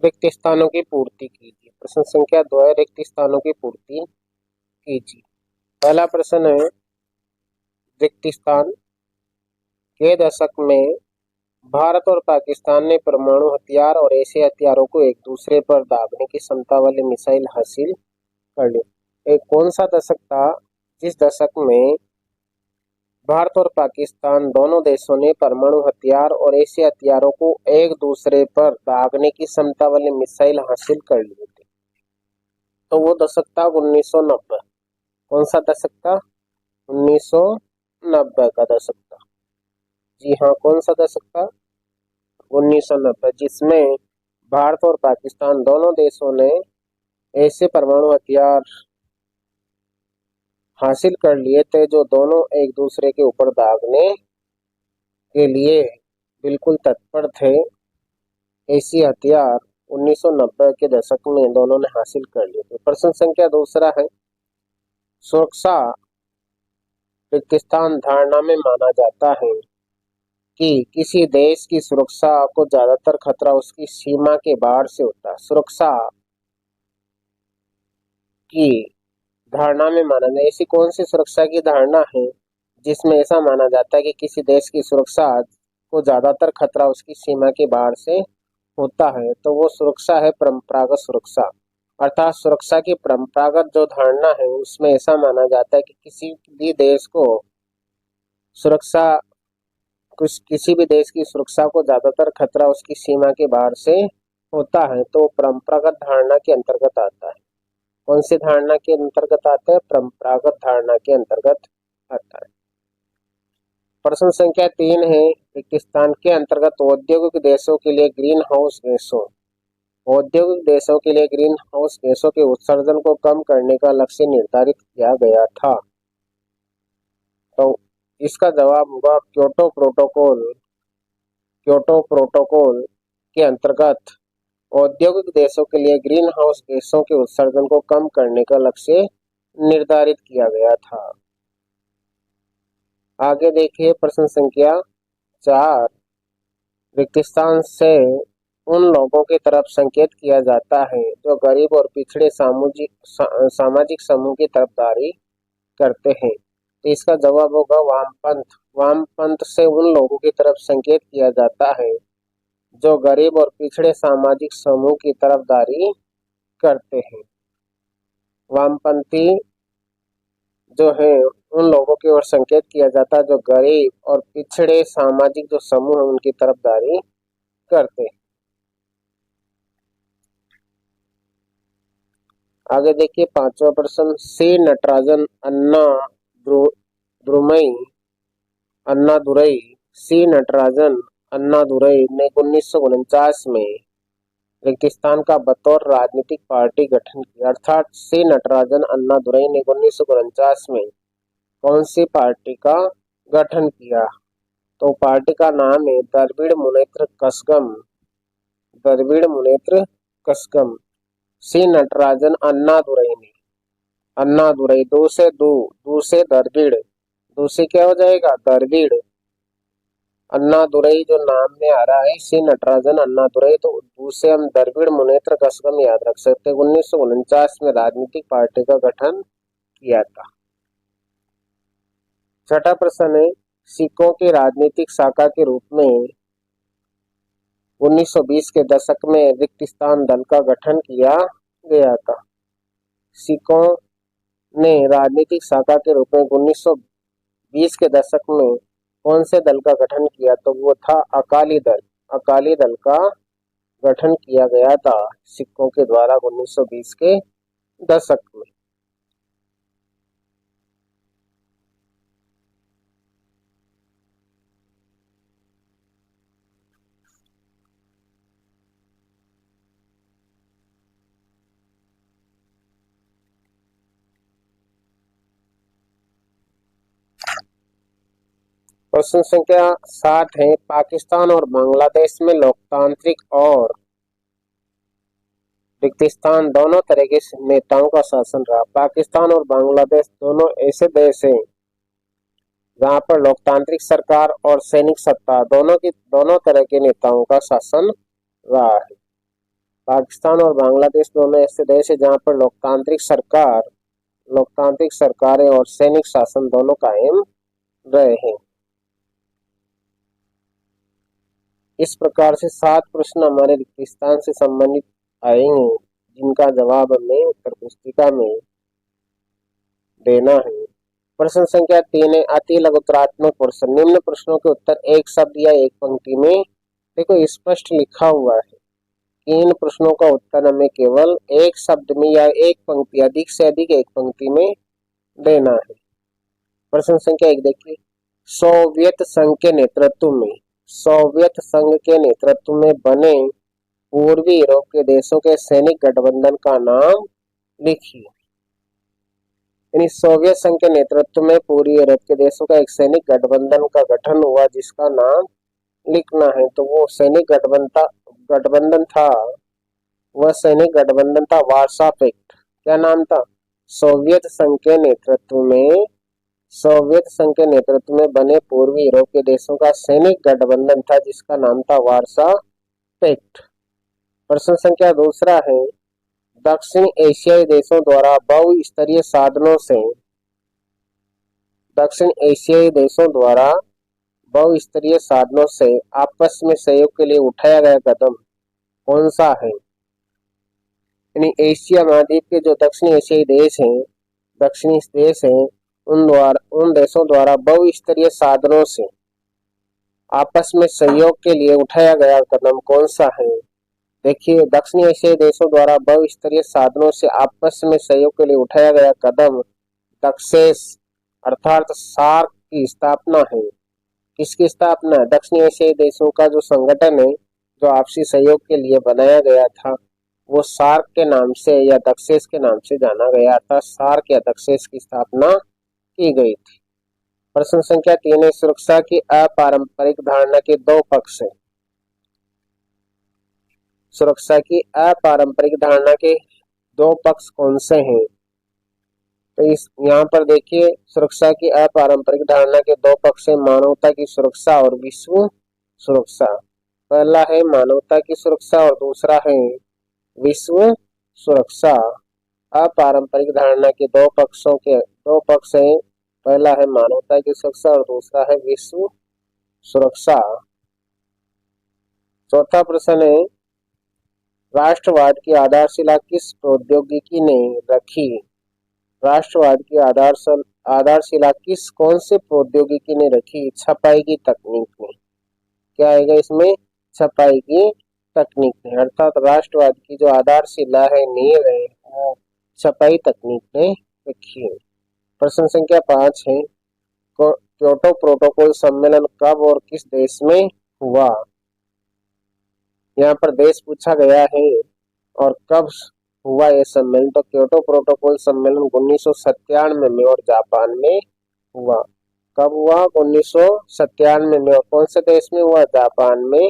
रिक्त स्थानों की पूर्ति कीजिए। प्रश्न संख्या 2 है, रिक्त स्थानों की पूर्ति कीजिए। पहला प्रश्न है, रिक्त स्थान के दशक में भारत और पाकिस्तान ने परमाणु हथियार और ऐसे हथियारों को एक दूसरे पर दागने की क्षमता वाली मिसाइल हासिल कर ली। एक कौन सा दशक था जिस दशक में भारत और पाकिस्तान दोनों देशों ने परमाणु हथियार और ऐसे हथियारों को एक दूसरे पर दागने की क्षमता वाली मिसाइल हासिल कर लिए थे? तो वो दशक था 1990। कौन सा दशक था? 1990 का दशक था। जी हाँ, कौन सा दशक था? 1990, जिसमें भारत और पाकिस्तान दोनों देशों ने ऐसे परमाणु हथियार हासिल कर लिए थे जो दोनों एक दूसरे के ऊपर दागने के लिए बिल्कुल तत्पर थे। ऐसी हथियार 1990 के दशक में दोनों ने हासिल कर लिए थे। प्रश्न संख्या 2 है, सुरक्षा रिक्त स्थान धारणा में माना जाता है कि किसी देश की सुरक्षा को ज्यादातर खतरा उसकी सीमा के बाहर से होता है। सुरक्षा की धारणा में माना जाए, ऐसी कौन सी सुरक्षा की धारणा है जिसमें ऐसा माना जाता है कि किसी देश की सुरक्षा को ज्यादातर खतरा उसकी सीमा के बाहर से होता है? तो वो सुरक्षा है परंपरागत सुरक्षा। अर्थात सुरक्षा की परंपरागत जो धारणा है उसमें ऐसा माना जाता है कि किसी भी देश को सुरक्षा किसी भी देश की सुरक्षा को ज्यादातर खतरा उसकी सीमा के बाहर से होता है, तो परंपरागत धारणा के अंतर्गत आता है। कौन सी धारणा के अंतर्गत आता है? परंपरागत धारणा के अंतर्गत आता है। प्रश्न संख्या 3 है, पाकिस्तान के अंतर्गत औद्योगिक देशों के लिए ग्रीन हाउस गैसों औद्योगिक देशों के लिए ग्रीन हाउस गैसों के उत्सर्जन को कम करने का लक्ष्य निर्धारित किया गया था। तो इसका जवाब होगा क्योटो प्रोटोकॉल। क्योटो प्रोटोकॉल के अंतर्गत औद्योगिक देशों के लिए ग्रीन हाउस गैसों के उत्सर्जन को कम करने का लक्ष्य निर्धारित किया गया था। आगे देखिए प्रश्न संख्या 4, रिक्तस्थान से उन लोगों की तरफ संकेत किया जाता है जो गरीब और पिछड़े सामाजिक समूह की तरफदारी करते हैं। तो इसका जवाब होगा वामपंथ। वामपंथ से उन लोगों की तरफ संकेत किया जाता है जो गरीब और पिछड़े सामाजिक समूह की तरफदारी करते हैं। वामपंथी जो है उन लोगों की ओर संकेत किया जाता है जो गरीब और पिछड़े सामाजिक जो समूह है उनकी तरफदारी करते हैं। आगे देखिए 5वां प्रश्न, सी नटराजन अन्नादुरई सी नटराजन अन्नादुरई ने 1949 में रिक्तस्थान का बतौर राजनीतिक पार्टी गठन किया। अर्थात सी नटराजन अन्नादुरई ने 1949 में कौन सी पार्टी का गठन किया? तो पार्टी का नाम है द्रविड़ मुनेत्र कषगम। द्रविड़ मुनेत्र कषगम। सी नटराजन अन्नादुरई ने, अन्नादुरई दो से द्रविड़, दो से क्या हो जाएगा? द्रविड़। अन्नादुरई जो नाम में आ रहा है सी नटराजन अन्नादुरई, तो दूसरे हम द्रविड़ मुनेत्र कषगम याद रख सकते हैं। 1949 में राजनीतिक पार्टी का गठन किया था। छठा प्रश्न है, सिखों की राजनीतिक शाखा के रूप में 1920 के दशक में रिक्तस्थान दल का गठन किया गया था। सिखों ने राजनीतिक शाखा के रूप में 1920 के दशक में कौन से दल का गठन किया? तो वो था अकाली दल। अकाली दल का गठन किया गया था सिखों के द्वारा 1920 के दशक में। प्रश्न संख्या 7 है, पाकिस्तान और बांग्लादेश में लोकतांत्रिक और रिक्तस्थान दोनों तरह के नेताओं का शासन रहा। पाकिस्तान और बांग्लादेश दोनों ऐसे देश हैं जहां पर लोकतांत्रिक सरकार और सैनिक सत्ता दोनों तरह के नेताओं का शासन रहा है। पाकिस्तान और बांग्लादेश दोनों ऐसे देश है जहां पर लोकतांत्रिक सरकारें और सैनिक शासन दोनों कायम रहे हैं। इस प्रकार से 7 प्रश्न हमारे रिक्तिस्थान से संबंधित आएंगे, जिनका जवाब हमें उत्तर पुस्तिका में देना है। प्रश्न संख्या 3 है अति लघुतरात्मक प्रश्न। निम्न प्रश्नों के उत्तर एक शब्द या एक पंक्ति में, देखो स्पष्ट लिखा हुआ है कि इन प्रश्नों का उत्तर हमें केवल एक शब्द में या एक पंक्ति, अधिक से अधिक एक पंक्ति में देना है। प्रश्न संख्या 1 देखिए, सोवियत संघ के नेतृत्व में बने पूर्वी यूरोप के देशों के सैनिक गठबंधन का नाम लिखिए। यानी सोवियत संघ के नेतृत्व में पूर्वी यूरोप के देशों का एक सैनिक गठबंधन का गठन हुआ, जिसका नाम लिखना है। तो वो सैनिक गठबंधन था, वह सैनिक गठबंधन था वार्सा पैक्ट। क्या नाम था? सोवियत संघ के नेतृत्व में बने पूर्वी यूरोप के देशों का सैनिक गठबंधन था, जिसका नाम था वार्सा पैक्ट। प्रश्न संख्या 2 है दक्षिण एशियाई देशों द्वारा बहुस्तरीय साधनों से आपस में सहयोग के लिए उठाया गया कदम कौन सा है? यानी एशिया महाद्वीप के जो दक्षिणी एशियाई देश हैं, उन देशों द्वारा बहुस्तरीय साधनों से आपस में सहयोग के लिए उठाया गया कदम कौन सा है? देखिए, दक्षिणी एशियाई देशों द्वारा बहुस्तरीय साधनों से आपस में सहयोग के लिए उठाया गया कदम दक्षेस अर्थात सार्क की स्थापना है। किसकी स्थापना? दक्षिणी एशियाई देशों का जो संगठन है, जो आपसी सहयोग के लिए बनाया गया था, वो सार्क के नाम से या दक्षेस के नाम से जाना गया, अर्थात सार्क या दक्षेस की स्थापना की गई थी। प्रश्न संख्या 3 है सुरक्षा की अपारंपरिक धारणा के 2 पक्ष हैं। सुरक्षा की अपारंपरिक धारणा के 2 पक्ष कौन से हैं? तो इस यहाँ पर देखिए, सुरक्षा की अपारंपरिक धारणा के 2 पक्ष हैं, मानवता की सुरक्षा और विश्व सुरक्षा। पहला है मानवता की सुरक्षा और दूसरा है विश्व सुरक्षा। अपारंपरिक धारणा के 2 पक्ष हैं, पहला है मानवता की सुरक्षा और दूसरा है विश्व सुरक्षा। चौथा प्रश्न है राष्ट्रवाद की आधारशिला किस प्रौद्योगिकी ने रखी? राष्ट्रवाद की आधारशिला कौन से प्रौद्योगिकी ने रखी? छपाई की तकनीक ने। क्या आएगा इसमें? छपाई की तकनीक ने, अर्थात राष्ट्रवाद की जो आधारशिला है, नींव है, वो छपाई तकनीक ने रखी है। प्रश्न संख्या 5 है क्योटो प्रोटोकॉल सम्मेलन कब और किस देश में हुआ? यहाँ पर देश पूछा गया है और कब हुआ यह सम्मेलन। तो क्योटो प्रोटोकॉल सम्मेलन 1997 में और जापान में हुआ। कब हुआ? 1997 में। और कौन से देश में हुआ? जापान में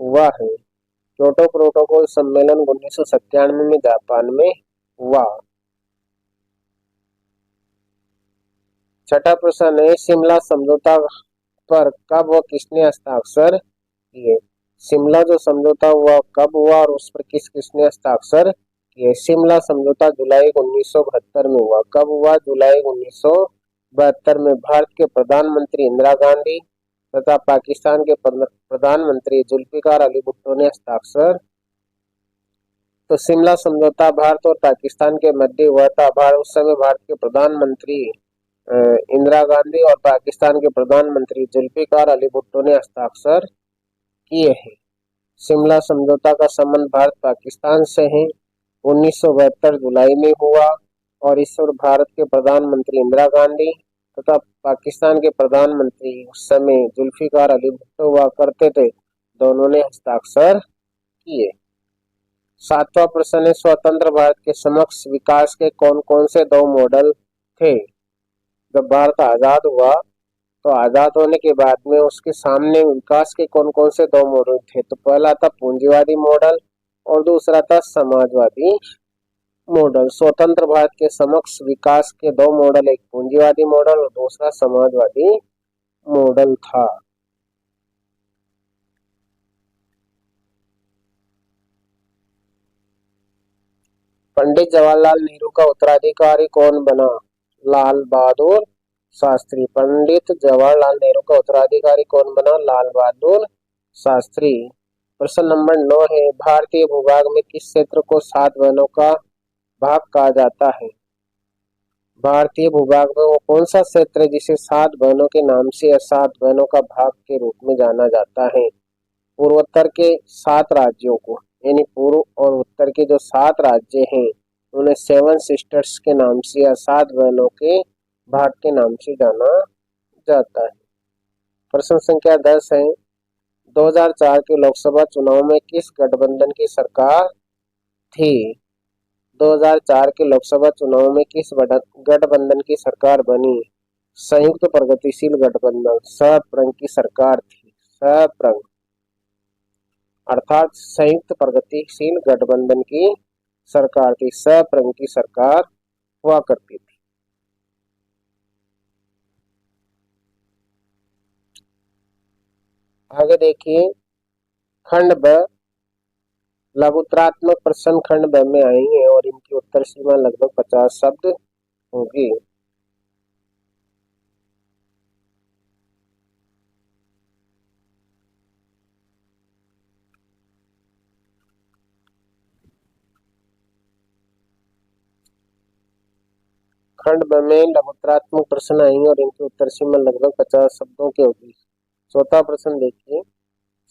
हुआ है। क्योटो प्रोटोकॉल सम्मेलन 1997 में जापान में हुआ। छठा प्रश्न है शिमला समझौता पर कब व किसने हस्ताक्षर किए? शिमला जो समझौता हुआ कब हुआ और उस पर किस किसने हस्ताक्षर किए? शिमला समझौता जुलाई 1972 में हुआ। कब हुआ? जुलाई 1972 में। भारत के प्रधानमंत्री इंदिरा गांधी तथा पाकिस्तान के प्रधानमंत्री जुल्फिकार अली भुट्टो ने हस्ताक्षर। तो शिमला समझौता भारत और पाकिस्तान के मध्य हुआ था। उस समय भारत के प्रधानमंत्री इंदिरा गांधी और पाकिस्तान के प्रधानमंत्री जुल्फिकार अली भुट्टो ने हस्ताक्षर किए हैं। शिमला समझौता का संबंध भारत पाकिस्तान से है। 1972 जुलाई में हुआ और इस पर भारत के प्रधानमंत्री इंदिरा गांधी तथा पाकिस्तान के प्रधानमंत्री उस समय जुल्फिकार अली भुट्टो हुआ करते थे, दोनों ने हस्ताक्षर किए। 7वां प्रश्न है स्वतंत्र भारत के समक्ष विकास के कौन कौन से 2 मॉडल थे? जब भारत आजाद हुआ तो आजाद होने के बाद में उसके सामने विकास के कौन कौन से 2 मॉडल थे? तो पहला था पूंजीवादी मॉडल और दूसरा था समाजवादी मॉडल। स्वतंत्र भारत के समक्ष विकास के 2 मॉडल, एक पूंजीवादी मॉडल और दूसरा समाजवादी मॉडल था। पंडित जवाहरलाल नेहरू का उत्तराधिकारी कौन बना? लाल बहादुर शास्त्री। पंडित जवाहरलाल नेहरू का उत्तराधिकारी कौन बना? लाल बहादुर शास्त्री। प्रश्न नंबर 9 है, भारतीय भूभाग में किस क्षेत्र को 7 वनों का भाग कहा जाता है? भारतीय भूभाग में वो कौन सा क्षेत्र है जिसे 7 वनों के नाम से या 7 वनों का भाग के रूप में जाना जाता है? पूर्वोत्तर के 7 राज्यों को, यानी पूर्व और उत्तर के जो 7 राज्य हैं उन्हें 7 सिस्टर्स के नाम से या 7 बहनों के भाग के नाम से जाना जाता है। प्रश्न संख्या 10 है, 2004 के लोकसभा चुनाव में किस गठबंधन की सरकार थी? 2004 के लोकसभा चुनाव में किस गठबंधन की सरकार बनी? संयुक्त प्रगतिशील गठबंधन सप्रंग की सरकार थी। सप्रंग अर्थात संयुक्त प्रगतिशील गठबंधन की सरकार थी, सप्रंग की सरकार हुआ करती थी। आगे देखिए, खंड ब लघुत्रात्मक प्रश्न खंड ब में आएंगे और इनकी उत्तर सीमा लगभग 50 शब्द होगी। खंड ब में लघुत्रात्मक प्रश्न आएंगे और इनकी उत्तर सीमा लगभग 50 शब्दों की होगी। चौथा प्रश्न देखिए,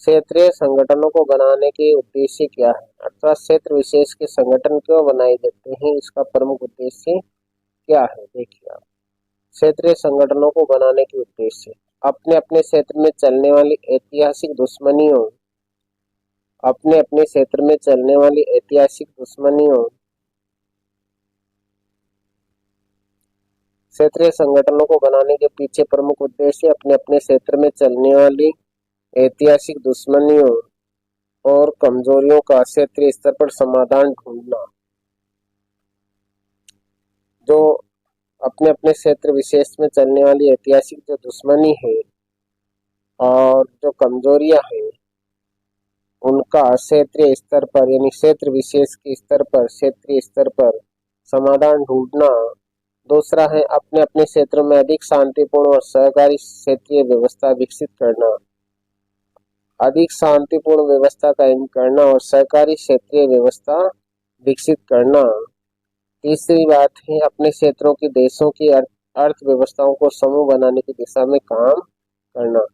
क्षेत्रीय संगठनों को बनाने के उद्देश्य क्या है? अर्थात क्षेत्र विशेष के संगठन क्यों बनाए जाते हैं, इसका प्रमुख उद्देश्य क्या है? देखिए आप, क्षेत्रीय संगठनों को बनाने के उद्देश्य अपने अपने क्षेत्र में चलने वाली ऐतिहासिक दुश्मनियों क्षेत्रीय संगठनों को बनाने के पीछे प्रमुख उद्देश्य अपने अपने क्षेत्र में चलने वाली ऐतिहासिक दुश्मनियों और कमजोरियों का क्षेत्रीय स्तर पर समाधान ढूंढना। जो अपने अपने क्षेत्र विशेष में चलने वाली ऐतिहासिक जो दुश्मनी है और जो कमजोरियां हैं उनका क्षेत्रीय स्तर पर, यानी क्षेत्र विशेष के स्तर पर, क्षेत्रीय स्तर पर समाधान ढूंढना। दूसरा है अपने अपने क्षेत्रों में अधिक शांतिपूर्ण और सहकारी क्षेत्रीय व्यवस्था विकसित करना। अधिक शांतिपूर्ण व्यवस्था कायम करना और सहकारी क्षेत्रीय व्यवस्था विकसित करना। तीसरी बात है अपने क्षेत्रों की देशों की अर्थव्यवस्थाओं को समूह बनाने की दिशा में काम करना।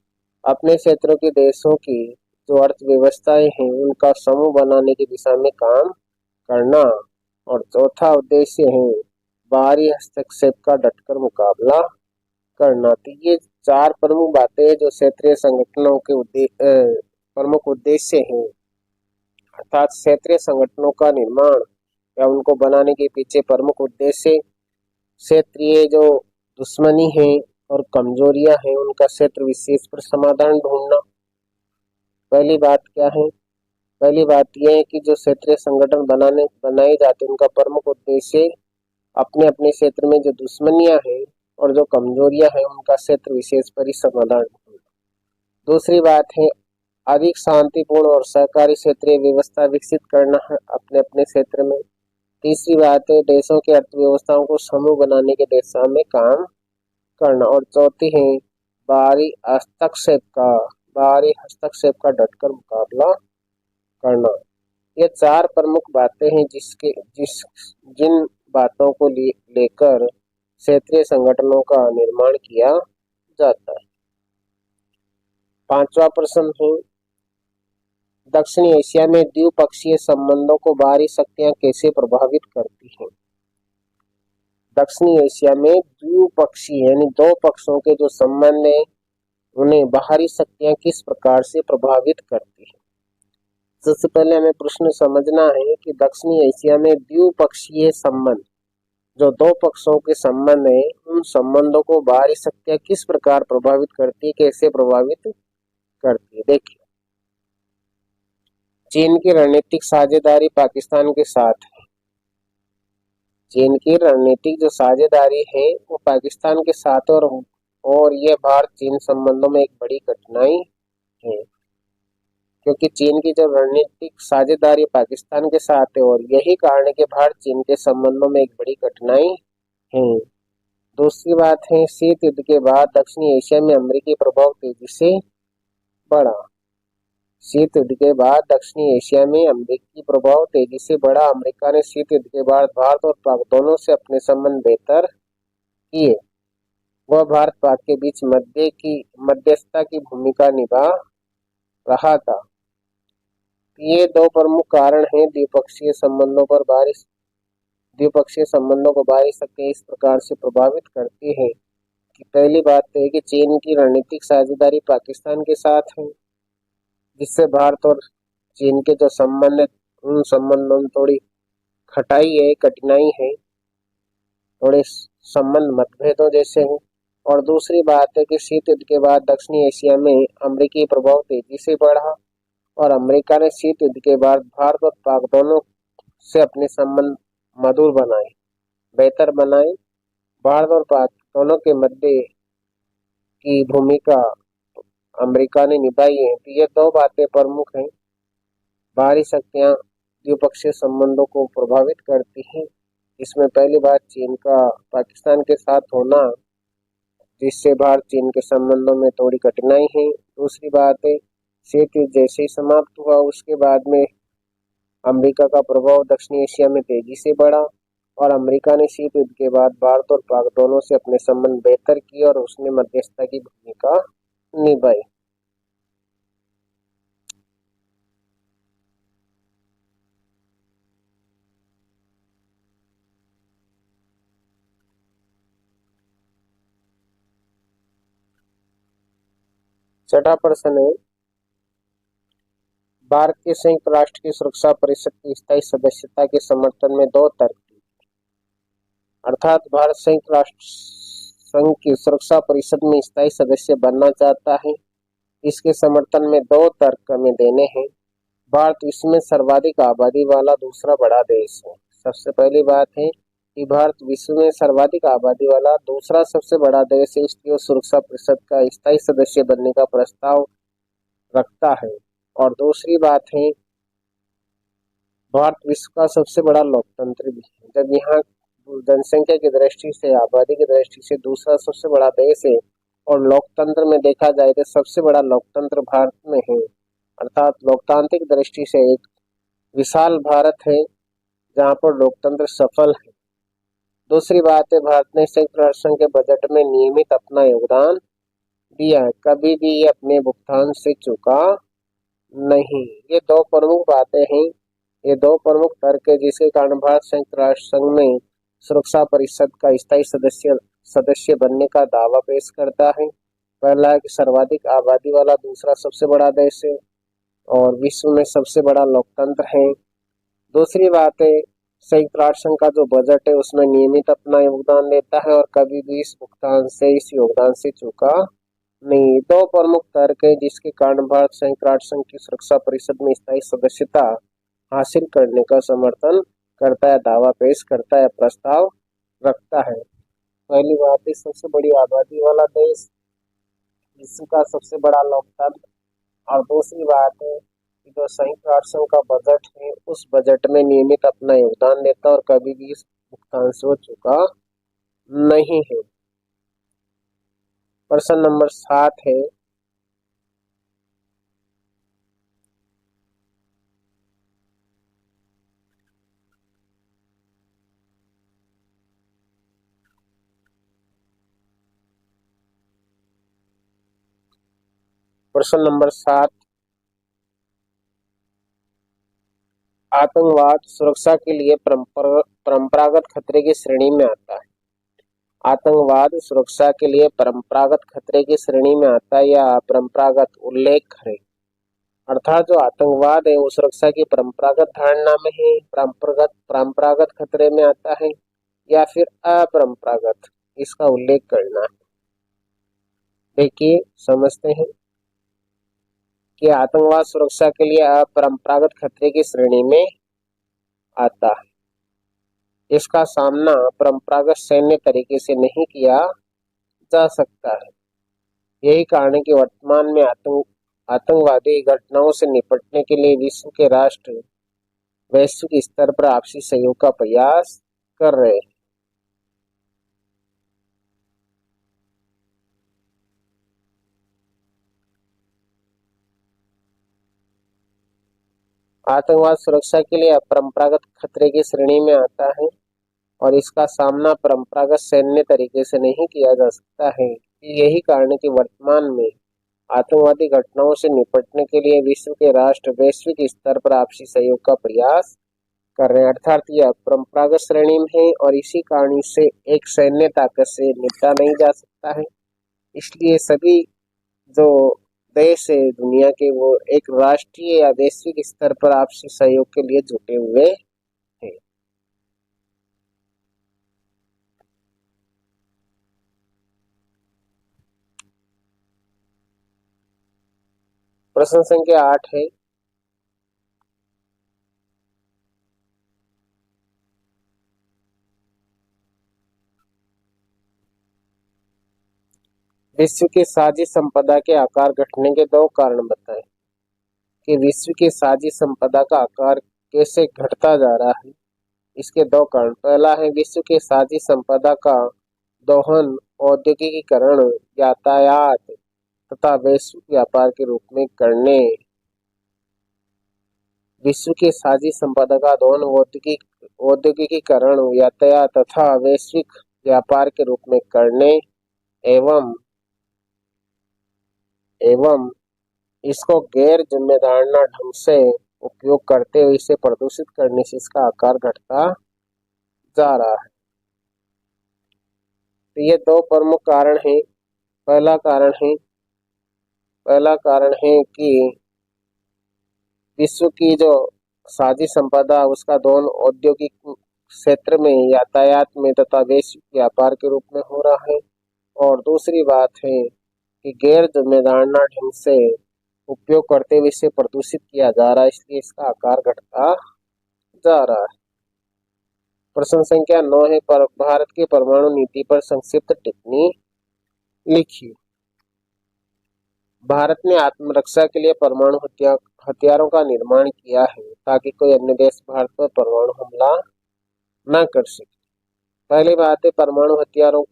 अपने क्षेत्रों की देशों की जो अर्थव्यवस्थाएं हैं उनका समूह बनाने की दिशा में काम करना। और चौथा उद्देश्य है बाहरी हस्तक्षेप का डटकर मुकाबला करना। तो ये 4 प्रमुख बातें हैं जो क्षेत्रीय संगठनों के प्रमुख उद्देश्य हैं। अर्थात क्षेत्रीय संगठनों का निर्माण या उनको बनाने के पीछे प्रमुख उद्देश्य क्षेत्रीय जो दुश्मनी है और कमजोरियां हैं उनका क्षेत्र विशेष पर समाधान ढूंढना। पहली बात क्या है? पहली बात यह है कि जो क्षेत्रीय संगठन बनाए जाते हैं उनका प्रमुख उद्देश्य अपने अपने क्षेत्र में जो दुश्मनियां हैं और जो कमजोरियां हैं उनका क्षेत्र विशेष पर ही समाधान ढूंढना। दूसरी बात है अधिक शांतिपूर्ण और सहकारी क्षेत्रीय व्यवस्था विकसित करना है अपने अपने क्षेत्र में। तीसरी बात है देशों की अर्थव्यवस्थाओं को समूह बनाने के दिशा में काम करना। और चौथी है बाहरी हस्तक्षेप का डटकर मुकाबला करना। ये 4 प्रमुख बातें हैं जिन बातों को लेकर क्षेत्रीय संगठनों का निर्माण किया जाता है। 5वां प्रश्न है दक्षिणी एशिया में द्विपक्षीय संबंधों को बाहरी शक्तियां कैसे प्रभावित करती हैं? दक्षिणी एशिया में द्विपक्षीय यानी 2 पक्षों के जो संबंध है उन्हें बाहरी शक्तियां किस प्रकार से प्रभावित करती हैं? सबसे पहले हमें प्रश्न समझना है कि दक्षिणी एशिया में द्विपक्षीय संबंध जो 2 पक्षों के संबंध है उन संबंधों को बाहरी शक्तियां किस प्रकार प्रभावित करती है, कैसे प्रभावित करती है? देखिए, चीन की रणनीतिक साझेदारी पाकिस्तान के साथ है। चीन की रणनीतिक जो साझेदारी है वो पाकिस्तान के साथ और यह भारत चीन संबंधों में एक बड़ी कठिनाई है, क्योंकि चीन की जो रणनीतिक साझेदारी पाकिस्तान के साथ है और यही कारण है कि भारत चीन के संबंधों में एक बड़ी कठिनाई है। दूसरी बात है, शीत युद्ध के बाद दक्षिणी एशिया में अमेरिकी प्रभाव तेजी से बढ़ा। शीत युद्ध के बाद दक्षिणी एशिया में अमेरिकी प्रभाव तेजी से बढ़ा। अमेरिका ने शीत युद्ध के बाद भारत और पाक दोनों से अपने संबंध बेहतर किए। वह भारत पाक के बीच मध्यस्थता की भूमिका निभा रहा था। ये दो प्रमुख कारण हैं द्विपक्षीय संबंधों को बाहरी शक्तियां इस प्रकार से प्रभावित करती है कि पहली बात तो है कि चीन की रणनीतिक साझेदारी पाकिस्तान के साथ है, जिससे भारत और चीन के जो संबंध है उन संबंधों में थोड़ी कठिनाई है, थोड़े संबंध मतभेदों जैसे हैं। और दूसरी बात है कि शीत युद्ध के बाद दक्षिणी एशिया में अमेरिकी प्रभाव तेजी से बढ़ा और अमेरिका ने शीत युद्ध के बाद भारत और पाक दोनों से अपने संबंध मधुर बनाए, बेहतर बनाए। भारत और पाक दोनों के मध्य की भूमिका अमेरिका ने निभाई है। तो ये दो बातें प्रमुख हैं। बाहरी शक्तियां द्विपक्षीय संबंधों को प्रभावित करती हैं। इसमें पहली बात चीन का पाकिस्तान के साथ होना, जिससे भारत चीन के संबंधों में थोड़ी कठिनाई है। दूसरी बात है, शीत युद्ध जैसे ही समाप्त हुआ उसके बाद में अमेरिका का प्रभाव दक्षिणी एशिया में तेजी से बढ़ा और अमेरिका ने शीत युद्ध के बाद भारत और पाक दोनों से अपने संबंध बेहतर किए और उसने मध्यस्थता की भूमिका निभाई। छठा प्रश्न है, भारत के संयुक्त राष्ट्र की सुरक्षा परिषद की स्थायी सदस्यता के समर्थन में दो तर्क, अर्थात भारत संयुक्त राष्ट्र संघ की सुरक्षा परिषद में स्थायी सदस्य बनना चाहता है। इसके समर्थन में दो तर्क हमें देने हैं। भारत विश्व में सर्वाधिक आबादी वाला दूसरा बड़ा देश है। सबसे पहली बात है कि भारत विश्व में सर्वाधिक आबादी वाला दूसरा सबसे बड़ा देश है, इसलिए सुरक्षा परिषद का स्थायी सदस्य बनने का प्रस्ताव रखता है। और दूसरी बात है, भारत विश्व का सबसे बड़ा लोकतंत्र भी है। जब यहाँ जनसंख्या की दृष्टि से, आबादी की दृष्टि से दूसरा सबसे बड़ा देश है और लोकतंत्र में देखा जाए तो सबसे बड़ा लोकतंत्र भारत में है, अर्थात लोकतांत्रिक दृष्टि से एक विशाल भारत है जहाँ पर लोकतंत्र सफल है। दूसरी बात है, भारत ने संयुक्त राष्ट्र संघ के बजट में नियमित अपना योगदान दिया है, कभी भी ये अपने भुगतान से चूका नहीं। ये दो प्रमुख बातें हैं, ये दो प्रमुख तर्क है जिसके कारण भारत संयुक्त राष्ट्र संघ में सुरक्षा परिषद का स्थायी सदस्य बनने का दावा पेश करता है। पहला है कि सर्वाधिक आबादी वाला दूसरा सबसे बड़ा देश है और विश्व में सबसे बड़ा लोकतंत्र है। दूसरी बात है, संयुक्त राष्ट्र संघ का जो बजट है उसमें नियमित अपना योगदान देता है और कभी भी इस योगदान से चूका नहीं। दो प्रमुख तर्क है जिसके कारण भारत संयुक्त राष्ट्र संघ की सुरक्षा परिषद में स्थायी सदस्यता हासिल करने का समर्थन करता है, दावा पेश करता है, प्रस्ताव रखता है। पहली बात है, सबसे बड़ी आबादी वाला देश, विश्व का सबसे बड़ा लोकतंत्र। और दूसरी बात है कि जो संयुक्त राष्ट्र संघ का बजट है उस बजट में नियमित अपना योगदान देता है और कभी भी इस भुगतान से हो चुका नहीं है। प्रश्न नंबर 7 है, प्रश्न नंबर 7, आतंकवाद सुरक्षा के लिए परंपरागत खतरे की श्रेणी में आता है। आतंकवाद सुरक्षा के लिए परंपरागत खतरे की श्रेणी में आता है या परंपरागत उल्लेख है, अर्थात जो आतंकवाद है वो सुरक्षा की परंपरागत धारणा में है, परंपरागत खतरे में आता है या फिर अपरंपरागत, इसका उल्लेख करना है। देखिए समझते हैं कि आतंकवाद सुरक्षा के लिए अपरंपरागत खतरे की श्रेणी में आता है। इसका सामना परंपरागत सैन्य तरीके से नहीं किया जा सकता है। यही कारण है कि वर्तमान में आतंकवादी घटनाओं से निपटने के लिए विश्व के राष्ट्र वैश्विक स्तर पर आपसी सहयोग का प्रयास कर रहे हैं। आतंकवाद सुरक्षा के लिए अपरंपरागत खतरे की श्रेणी में आता है और इसका सामना परंपरागत सैन्य तरीके से नहीं किया जा सकता है। यही कारण है कि वर्तमान में आतंकवादी घटनाओं से निपटने के लिए विश्व के राष्ट्र वैश्विक स्तर पर आपसी सहयोग का प्रयास कर रहे हैं, अर्थात यह परंपरागत श्रेणी में है और इसी कारण इससे एक सैन्य ताकत से निपटा नहीं जा सकता है। इसलिए सभी जो देश है दुनिया के, वो एक राष्ट्रीय या वैश्विक स्तर पर आपसी सहयोग के लिए जुटे हुए हैं। प्रश्न संख्या 8 है, विश्व की साझी संपदा के आकार घटने के दो कारण बताएं। कि विश्व की साझी संपदा का आकार कैसे घटता जा रहा है, इसके दो कारण। पहला है विश्व की साझी संपदा का दोहन औद्योगिकीकरण, यातायात तथा वैश्विक व्यापार के रूप में करने। विश्व की साझी संपदा का दोहन औद्योगिकीकरण, यातायात तथा वैश्विक व्यापार के रूप में करने एवं एवं इसको गैर जिम्मेदाराना ढंग से उपयोग करते हुए इसे प्रदूषित करने से इसका आकार घटता जा रहा है। तो ये दो प्रमुख कारण हैं। पहला कारण है कि विश्व की जो साझी संपदा उसका दोहन औद्योगिक क्षेत्र में, यातायात में तथा वैश्विक व्यापार के रूप में हो रहा है। और दूसरी बात है कि गैर जिम्मेदाराना ढंग से उपयोग करते हुए इसे प्रदूषित किया जा रहा है, इसलिए इसका आकार घटता जा रहा है। प्रश्न संख्या 9 है, भारत की परमाणु नीति पर संक्षिप्त टिप्पणी लिखिए। भारत ने आत्मरक्षा के लिए परमाणु हथियारों का निर्माण किया है ताकि कोई अन्य देश भारत पर परमाणु हमला न कर सके। पहली बात है, परमाणु हथियारों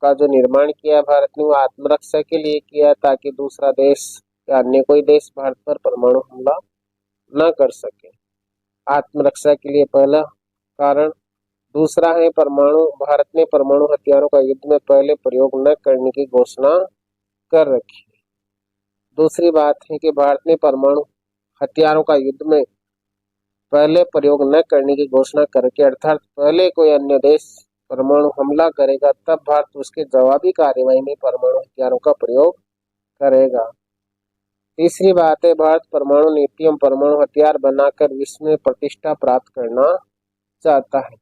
का जो निर्माण किया भारत ने वो आत्मरक्षा के लिए किया ताकि दूसरा देश या अन्य कोई देश भारत पर परमाणु हमला न कर सके। आत्मरक्षा के लिए पहला कारण। दूसरा है भारत ने परमाणु हथियारों का युद्ध में पहले प्रयोग न करने की घोषणा कर रखी। दूसरी बात है कि भारत ने परमाणु हथियारों का युद्ध में पहले प्रयोग न करने की घोषणा करके, अर्थात पहले कोई अन्य देश परमाणु हमला करेगा तब भारत उसके जवाबी कार्रवाई में परमाणु हथियारों का प्रयोग करेगा। तीसरी बात है, भारत परमाणु नीति एवं परमाणु हथियार बनाकर विश्व में प्रतिष्ठा प्राप्त करना चाहता है।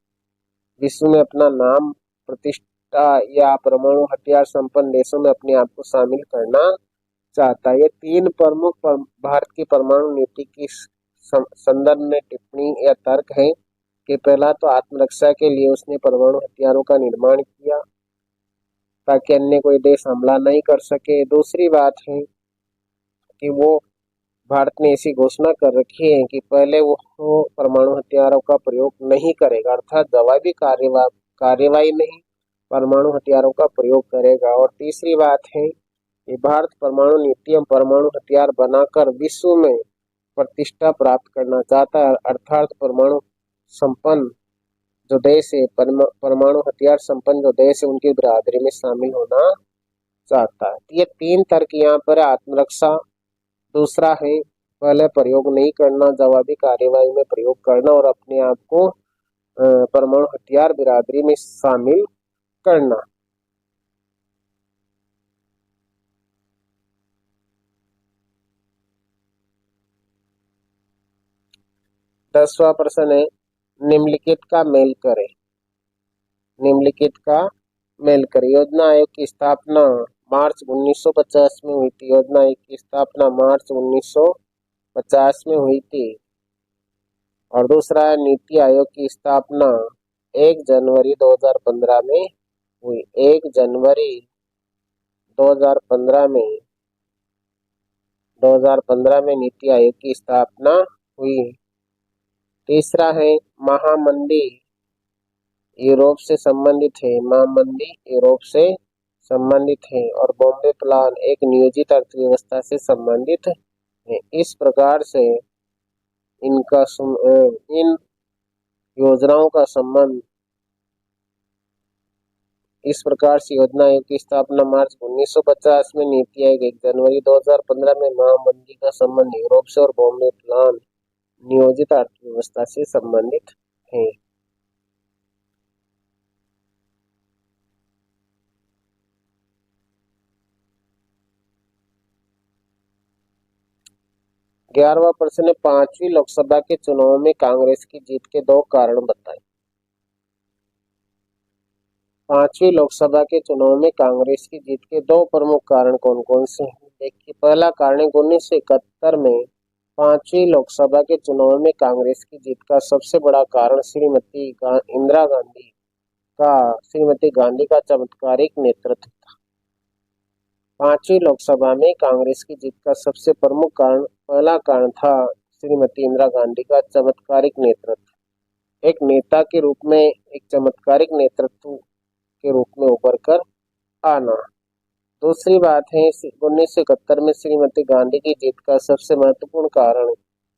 विश्व में अपना नाम, प्रतिष्ठा या परमाणु हथियार संपन्न देशों में अपने आप को शामिल करना चाहता है। ये तीन प्रमुख भारत की परमाणु नीति की संदर्भ में टिप्पणी या तर्क है कि पहला तो आत्मरक्षा के लिए उसने परमाणु हथियारों का निर्माण किया ताकि अन्य कोई देश हमला नहीं कर सके। दूसरी बात है कि वो भारत ने ऐसी घोषणा कर रखी है कि पहले वो परमाणु हथियारों का प्रयोग नहीं करेगा, अर्थात जवाबी कार्यवाही में ही परमाणु हथियारों का प्रयोग करेगा। और तीसरी बात है कि भारत परमाणु नीति एवं परमाणु हथियार बनाकर विश्व में प्रतिष्ठा प्राप्त करना चाहता है, अर्थात परमाणु संपन्न जो देश है, परमाणु हथियार संपन्न जो देश है, उनकी बिरादरी में शामिल होना चाहता है। ये तीन तर्क यहाँ पर आत्मरक्षा, दूसरा है पहले प्रयोग नहीं करना, जवाबी कार्यवाही में प्रयोग करना, और अपने आप को परमाणु हथियार बिरादरी में शामिल करना। दसवां प्रश्न है, निम्नलिखित का मेल करें। निम्नलिखित का मेल करें। योजना आयोग की स्थापना मार्च 1950 में हुई थी। योजना आयोग की स्थापना मार्च 1950 में हुई थी। और दूसरा है, नीति आयोग की स्थापना 1 जनवरी 2015 में हुई। 1 जनवरी 2015 में 2015 में नीति आयोग की स्थापना हुई। तीसरा है महामंदी यूरोप से संबंधित है। महामंदी यूरोप से संबंधित है और बॉम्बे प्लान एक नियोजित अर्थव्यवस्था से संबंधित है। इस प्रकार से इन योजनाओं का संबंध इस प्रकार से योजना आयोग की स्थापना मार्च 1950 में, नीति आयोग 1 जनवरी 2015 में, महामंदी का संबंध यूरोप से और बॉम्बे प्लान नियोजित अर्थव्यवस्था से संबंधित है। ग्यारहवा प्रश्न है, पांचवी लोकसभा के चुनाव में कांग्रेस की जीत के 2 कारण बताएं। पांचवी लोकसभा के चुनाव में कांग्रेस की जीत के 2 प्रमुख कारण कौन कौन से हैं? देखिए, पहला कारण है 1971 में पांचवी लोकसभा के चुनाव में कांग्रेस की जीत का सबसे बड़ा कारण श्रीमती गांधी का चमत्कारिक नेतृत्व था। पांचवी लोकसभा में कांग्रेस की जीत का सबसे प्रमुख कारण, पहला कारण था श्रीमती इंदिरा गांधी का चमत्कारिक नेतृत्व। एक नेता के रूप में एक चमत्कारिक नेतृत्व के रूप में उभर कर आना। दूसरी बात है 1971 में श्रीमती गांधी की जीत का सबसे महत्वपूर्ण कारण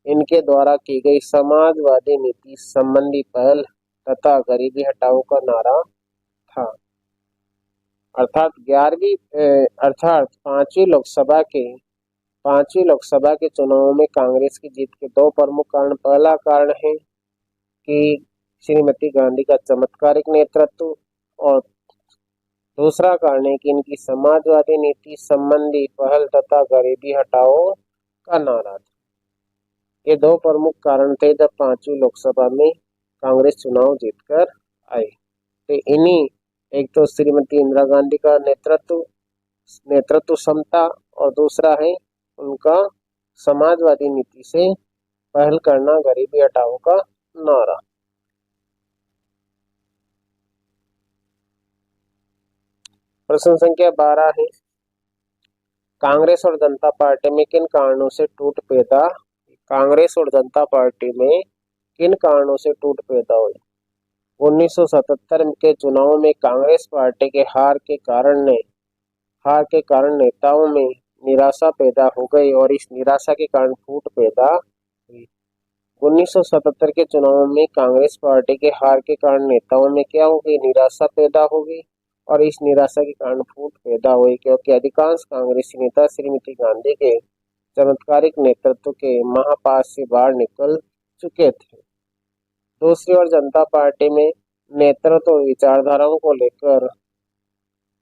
इनके द्वारा की गई समाजवादी नीति संबंधी पहल तथा गरीबी हटाओ का नारा था। अर्थात पांचवी लोकसभा के चुनाव में कांग्रेस की जीत के 2 प्रमुख कारण, पहला कारण है कि श्रीमती गांधी का चमत्कारिक नेतृत्व और दूसरा कारण है कि इनकी समाजवादी नीति संबंधी पहल तथा गरीबी हटाओ का नारा था। ये 2 प्रमुख कारण थे जब पांचवी लोकसभा में कांग्रेस चुनाव जीतकर आई। तो इन्हीं, एक तो श्रीमती इंदिरा गांधी का नेतृत्व क्षमता और दूसरा है उनका समाजवादी नीति से पहल करना, गरीबी हटाओ का नारा। प्रश्न संख्या 12 है, कांग्रेस और जनता पार्टी में किन कारणों से टूट पैदा हुई? 1977 के चुनाव में कांग्रेस पार्टी के हार के कारण नेताओं में निराशा पैदा हो गई और इस निराशा के कारण फूट पैदा हुई। 1977 के चुनाव में कांग्रेस पार्टी के हार के कारण नेताओं में क्या हो गई? निराशा पैदा हो गई और इस निराशा के कारण फूट पैदा हुई, क्योंकि अधिकांश कांग्रेसी नेता श्रीमती गांधी के चमत्कारिक नेतृत्व के महापास से बाहर निकल चुके थे। दूसरी ओर जनता पार्टी में नेतृत्व और विचारधाराओं को लेकर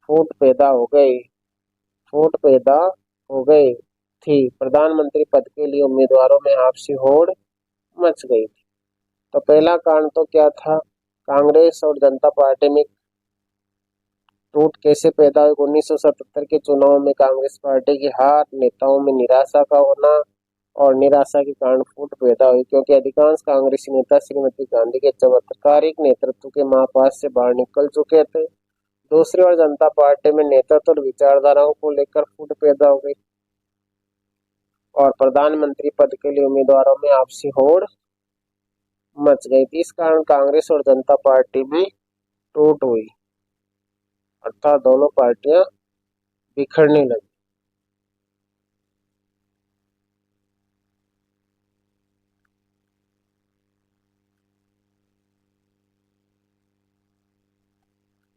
फूट पैदा हो गई थी। प्रधानमंत्री पद के लिए उम्मीदवारों में आपसी होड़ मच गई थी। तो पहला कारण तो क्या था? कांग्रेस और जनता पार्टी में टूट कैसे पैदा हुई? 1977 के चुनाव में कांग्रेस पार्टी की हार, नेताओं में निराशा का होना और निराशा के कारण फूट पैदा हुई, क्योंकि अधिकांश कांग्रेसी नेता श्रीमती गांधी के चमत्कारिक नेतृत्व के महापास से बाहर निकल चुके थे। दूसरी ओर जनता पार्टी में नेतृत्व और विचारधाराओं को लेकर फूट पैदा हो गई और प्रधानमंत्री पद के लिए उम्मीदवारों में आपसी होड़ मच गई थी। इस कारण कांग्रेस और जनता पार्टी में टूट हुई, अर्थात दोनों पार्टियां बिखरने लगी।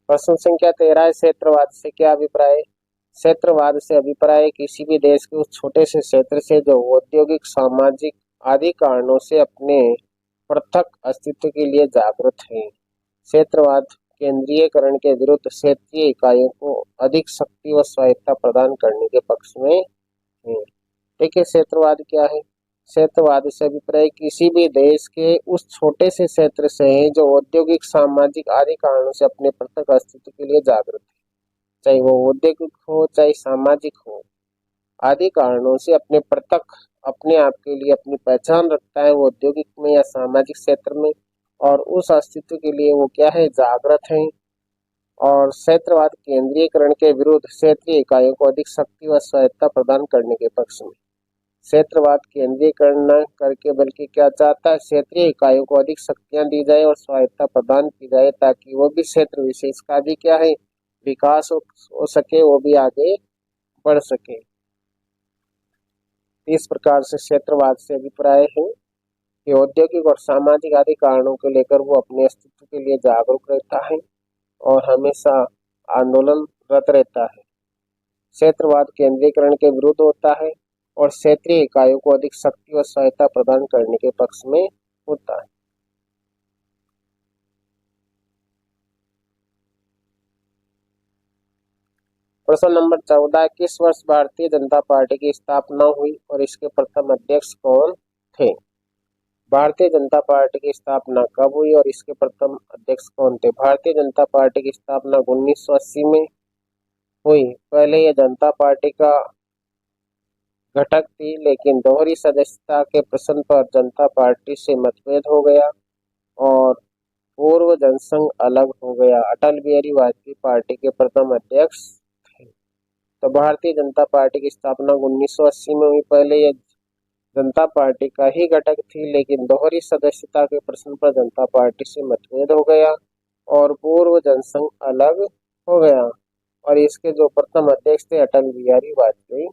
प्रश्न संख्या 13 है, क्षेत्रवाद से क्या अभिप्राय है? क्षेत्रवाद से अभिप्राय किसी भी देश के उस छोटे से क्षेत्र से जो औद्योगिक, सामाजिक आदि कारणों से अपने पृथक अस्तित्व के लिए जागृत है। क्षेत्रवाद केंद्रीयकरण के विरुद्ध क्षेत्रीय इकाइयों को अधिक शक्ति व स्वायत्तता प्रदान करने के पक्ष में है। देखिए, क्षेत्रवाद क्या है? क्षेत्रवाद से अभिप्राय किसी भी देश के उस छोटे से क्षेत्र से है जो औद्योगिक, सामाजिक आदि कारणों से अपने पृथक अस्तित्व के लिए जागृत है, चाहे वो औद्योगिक हो चाहे सामाजिक हो, आदि कारणों से अपने आप के लिए अपनी पहचान रखता है वो औद्योगिक में या सामाजिक क्षेत्र में, और उस अस्तित्व के लिए वो क्या है? जागृत है। और क्षेत्रवाद केंद्रीयकरण के विरुद्ध क्षेत्रीय इकाइयों को अधिक शक्ति व स्वायत्तता प्रदान करने के पक्ष में। क्षेत्रवाद केंद्रीकरण न करके बल्कि क्या चाहता है, क्षेत्रीय इकाइयों को अधिक शक्तियां दी जाए और स्वायत्तता प्रदान की जाए ताकि वो भी क्षेत्र विशेष का भी क्या है, विकास हो सके, वो भी आगे बढ़ सके। इस प्रकार से क्षेत्रवाद से अभिप्राय है कि औद्योगिक और सामाजिक आदि कारणों को लेकर वो अपने अस्तित्व के लिए जागरूक रहता है और हमेशा आंदोलनरत रहता है। क्षेत्रवाद केंद्रीकरण के विरुद्ध होता है और क्षेत्रीय इकाइयों को अधिक शक्ति और सहायता प्रदान करने के पक्ष में होता है। प्रश्न नंबर 14, किस वर्ष भारतीय जनता पार्टी की स्थापना हुई और इसके प्रथम अध्यक्ष कौन थे? भारतीय जनता पार्टी की स्थापना कब हुई और इसके प्रथम अध्यक्ष कौन थे? भारतीय जनता पार्टी की स्थापना 1980 में हुई। पहले यह जनता पार्टी का घटक थी, लेकिन दोहरी सदस्यता के प्रश्न पर जनता पार्टी से मतभेद हो गया और पूर्व जनसंघ अलग हो गया। अटल बिहारी वाजपेयी पार्टी के प्रथम अध्यक्ष थे। तो भारतीय जनता पार्टी की स्थापना 1980 में हुई। पहले यह जनता पार्टी का ही घटक थी, लेकिन दोहरी सदस्यता के प्रश्न पर जनता पार्टी से मतभेद हो गया और पूर्व जनसंघ अलग हो गया और इसके जो प्रथम अध्यक्ष थे अटल बिहारी वाजपेयी।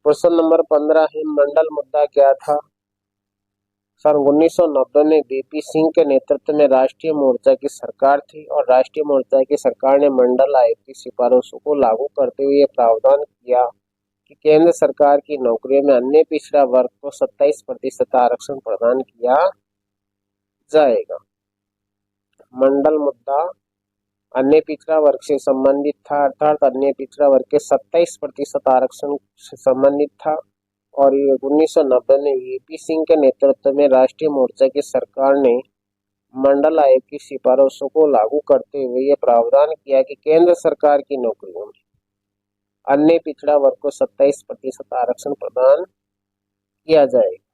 प्रश्न नंबर 15 है, मंडल मुद्दा क्या था? सन 1990 में बीपी सिंह के नेतृत्व में राष्ट्रीय मोर्चा की सरकार थी और राष्ट्रीय मोर्चा की सरकार ने मंडल आयोग की सिफारिशों को लागू करते हुए प्रावधान किया कि केंद्र सरकार की नौकरियों में अन्य पिछड़ा वर्ग को 27% आरक्षण प्रदान किया जाएगा। मंडल मुद्दा अन्य पिछड़ा वर्ग से संबंधित था, अर्थात अन्य पिछड़ा वर्ग के 27% आरक्षण से संबंधित था और ये 1990 में वीपी सिंह के नेतृत्व में राष्ट्रीय मोर्चा की सरकार ने मंडल आयोग की सिफारिशों को लागू करते हुए यह प्रावधान किया कि केंद्र सरकार की नौकरियों में अन्य पिछड़ा वर्ग को 27% आरक्षण प्रदान किया जाएगा।